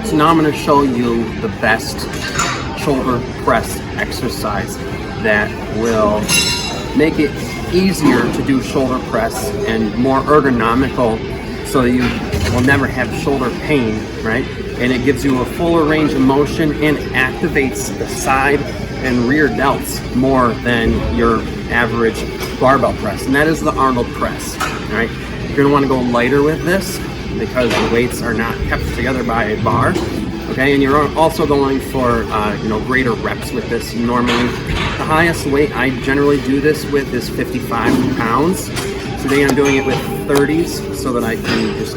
So now I'm going to show you the best shoulder press exercise that will make it easier to do shoulder press and more ergonomical, so that you will never have shoulder pain, right? And it gives you a fuller range of motion and activates the side and rear delts more than your average barbell press, and that is the Arnold press. All right, you're going to want to go lighter with this because the weights are not kept together by a bar. Okay, and you're also going for greater reps with this. Normally, the highest weight I generally do this with is 55 pounds. Today I'm doing it with 30s so that I can just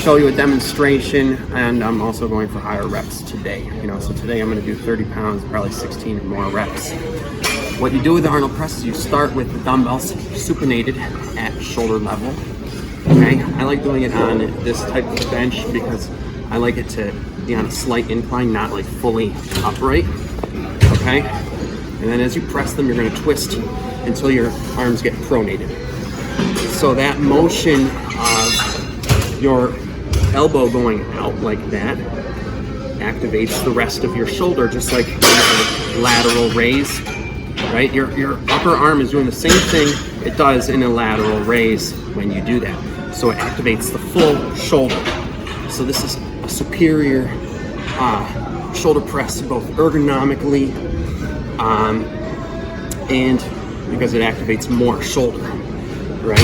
show you a demonstration, and I'm also going for higher reps today. So today I'm going to do 30 pounds, probably 16 or more reps. What you do with the Arnold press is you start with the dumbbells supinated at shoulder level. Okay, I like doing it on this type of bench because I like it to be on a slight incline, not like fully upright. Okay, and then as you press them, you're going to twist until your arms get pronated. So that motion of your elbow going out like that activates the rest of your shoulder, just like a lateral raise, right? Your upper arm is doing the same thing it does in a lateral raise when you do that. So it activates the full shoulder. So this is a superior shoulder press, both ergonomically and because it activates more shoulder, right?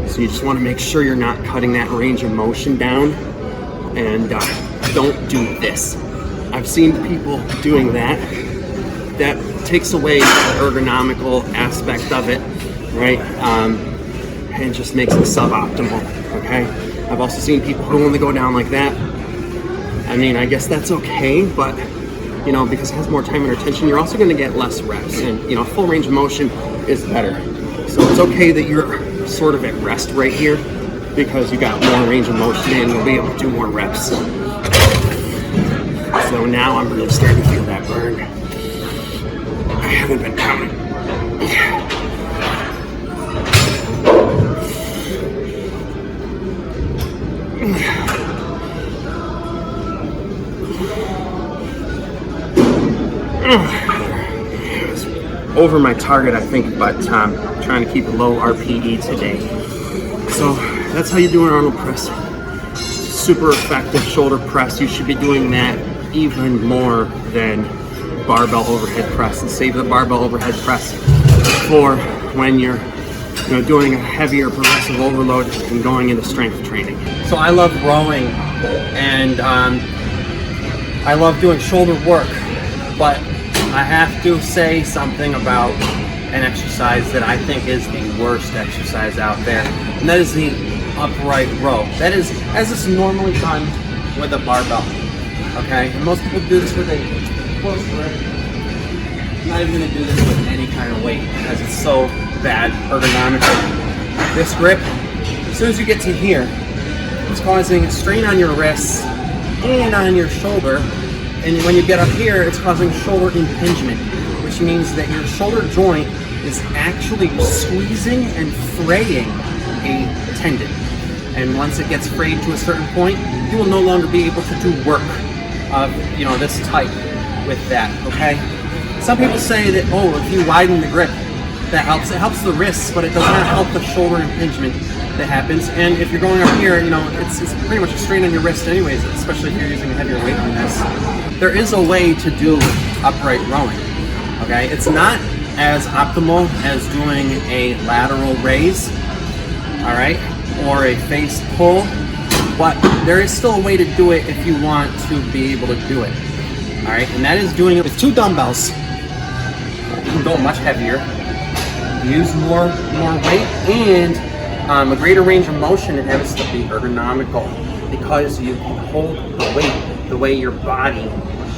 So you just want to make sure you're not cutting that range of motion down, and don't do this. I've seen people doing that. That takes away the ergonomical aspect of it, right? And just makes it suboptimal, okay? I've also seen people who only go down like that. I mean, I guess that's okay, but because it has more time and attention, you're also going to get less reps, and full range of motion is better. So it's okay that you're sort of at rest right here because you got more range of motion and you'll be able to do more reps. So now I'm really starting to feel that burn. I haven't been counting. Over my target, I think, but trying to keep a low RPE today. So that's how you do an Arnold press. Super effective shoulder press. You should be doing that even more than barbell overhead press, and save the barbell overhead press for when you're doing a heavier progressive overload and going into strength training. So I love rowing, and I love doing shoulder work, but I have to say something about an exercise that I think is the worst exercise out there, and that is the upright row. That is as it's normally done with a barbell. Okay, and most people do this with a close grip. I'm not even going to do this with any kind of weight because it's so bad ergonomically. This grip, as soon as you get to here, it's causing a strain on your wrists and on your shoulder. And when you get up here, it's causing shoulder impingement, which means that your shoulder joint is actually squeezing and fraying a tendon. And once it gets frayed to a certain point, you will no longer be able to do work of this type with that. Okay. Some people say that if you widen the grip, that helps. It helps the wrists, but it does not help the shoulder impingement that happens. And if you're going up here, it's pretty much a strain on your wrist anyways, especially if you're using a heavier weight on this. There is a way to do upright rowing, okay? It's not as optimal as doing a lateral raise, all right, or a face pull, but there is still a way to do it if you want to be able to do it, all right? And that is doing it with 2 dumbbells. You can go much heavier, use more weight, and a greater range of motion. It has to be ergonomical because you can hold the weight the way your body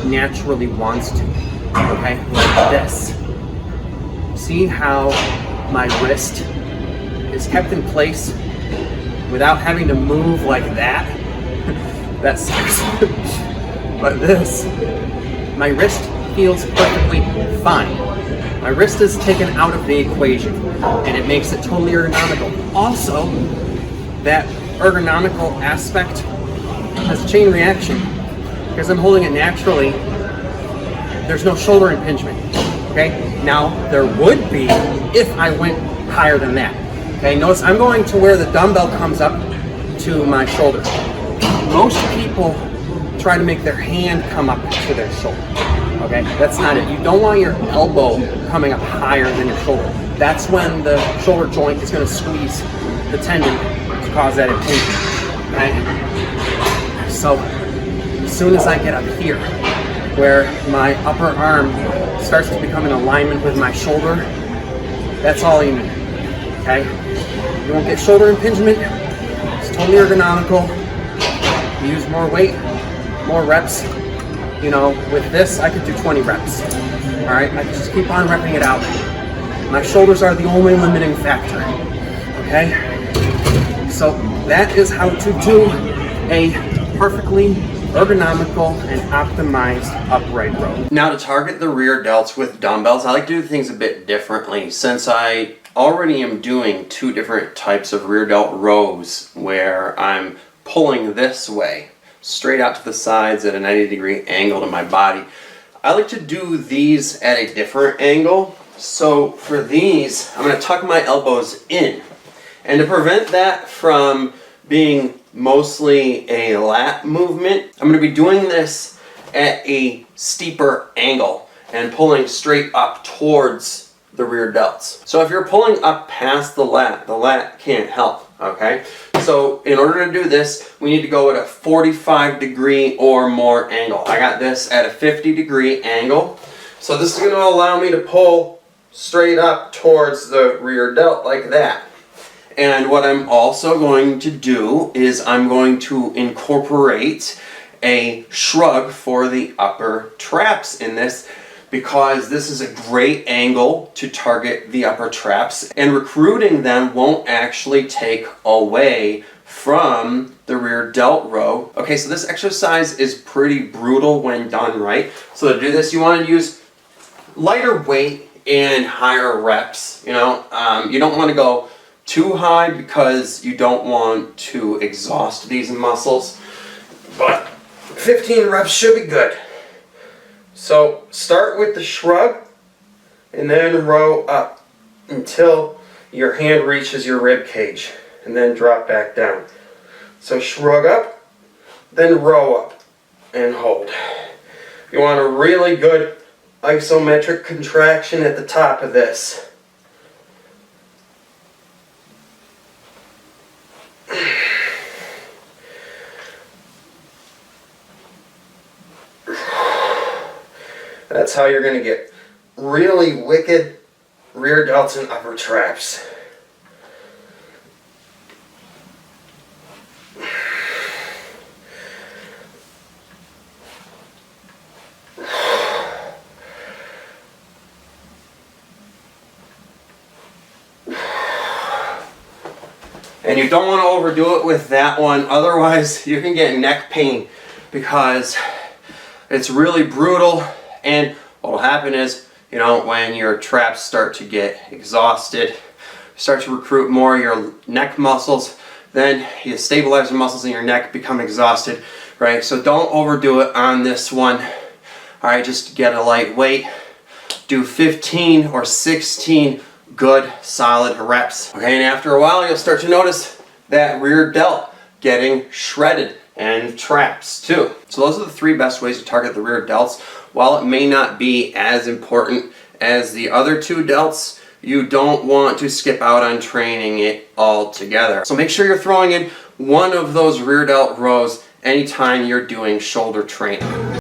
naturally wants to, okay? Like this. See how my wrist is kept in place without having to move like that? That sucks. But this, my wrist feels perfectly fine. My wrist is taken out of the equation, and it makes it totally ergonomical. Also, that ergonomical aspect as a chain reaction, because I'm holding it naturally, there's no shoulder impingement. Okay, now there would be if I went higher than that. Okay, notice I'm going to where the dumbbell comes up to my shoulder. Most people try to make their hand come up to their shoulder. Okay, that's not it. You don't want your elbow coming up higher than your shoulder. That's when the shoulder joint is going to squeeze the tendon to cause that impingement. Right? So as soon as I get up here, where my upper arm starts to become in alignment with my shoulder, that's all you need. Okay? You won't get shoulder impingement. It's totally ergonomical. You use more weight, more reps. You know, with this, I could do 20 reps. All right? I can just keep on repping it out. My shoulders are the only limiting factor. Okay? So that is how to do a perfectly ergonomical and optimized upright row. Now, to target the rear delts with dumbbells, I like to do things a bit differently, since I already am doing two different types of rear delt rows where I'm pulling this way, straight out to the sides at a 90-degree angle to my body. I like to do these at a different angle. So for these, I'm going to tuck my elbows in. And to prevent that from being mostly a lat movement, I'm going to be doing this at a steeper angle and pulling straight up towards the rear delts. So if you're pulling up past the lat can't help, okay? So in order to do this, we need to go at a 45-degree or more angle. I got this at a 50-degree angle. So this is going to allow me to pull straight up towards the rear delt like that. And what I'm also going to do is I'm going to incorporate a shrug for the upper traps in this, because this is a great angle to target the upper traps, and recruiting them won't actually take away from the rear delt row. Okay, so this exercise is pretty brutal when done right. So to do this, you want to use lighter weight and higher reps. You know, you don't want to go too high because you don't want to exhaust these muscles, but 15 reps should be good. So start with the shrug and then row up until your hand reaches your rib cage, and then drop back down. So shrug up, then row up and hold. You want a really good isometric contraction at the top of this. That's how you're going to get really wicked rear delts and upper traps. And you don't want to overdo it with that one, otherwise you can get neck pain because it's really brutal. And what will happen is, you know, when your traps start to get exhausted, start to recruit more of your neck muscles, then your stabilizer muscles in your neck become exhausted, right? So don't overdo it on this one. All right, just get a light weight. Do 15 or 16 good solid reps. Okay, and after a while you'll start to notice that rear delt getting shredded, and traps too. So those are the three best ways to target the rear delts. While it may not be as important as the other two delts, you don't want to skip out on training it altogether. So make sure you're throwing in one of those rear delt rows anytime you're doing shoulder training.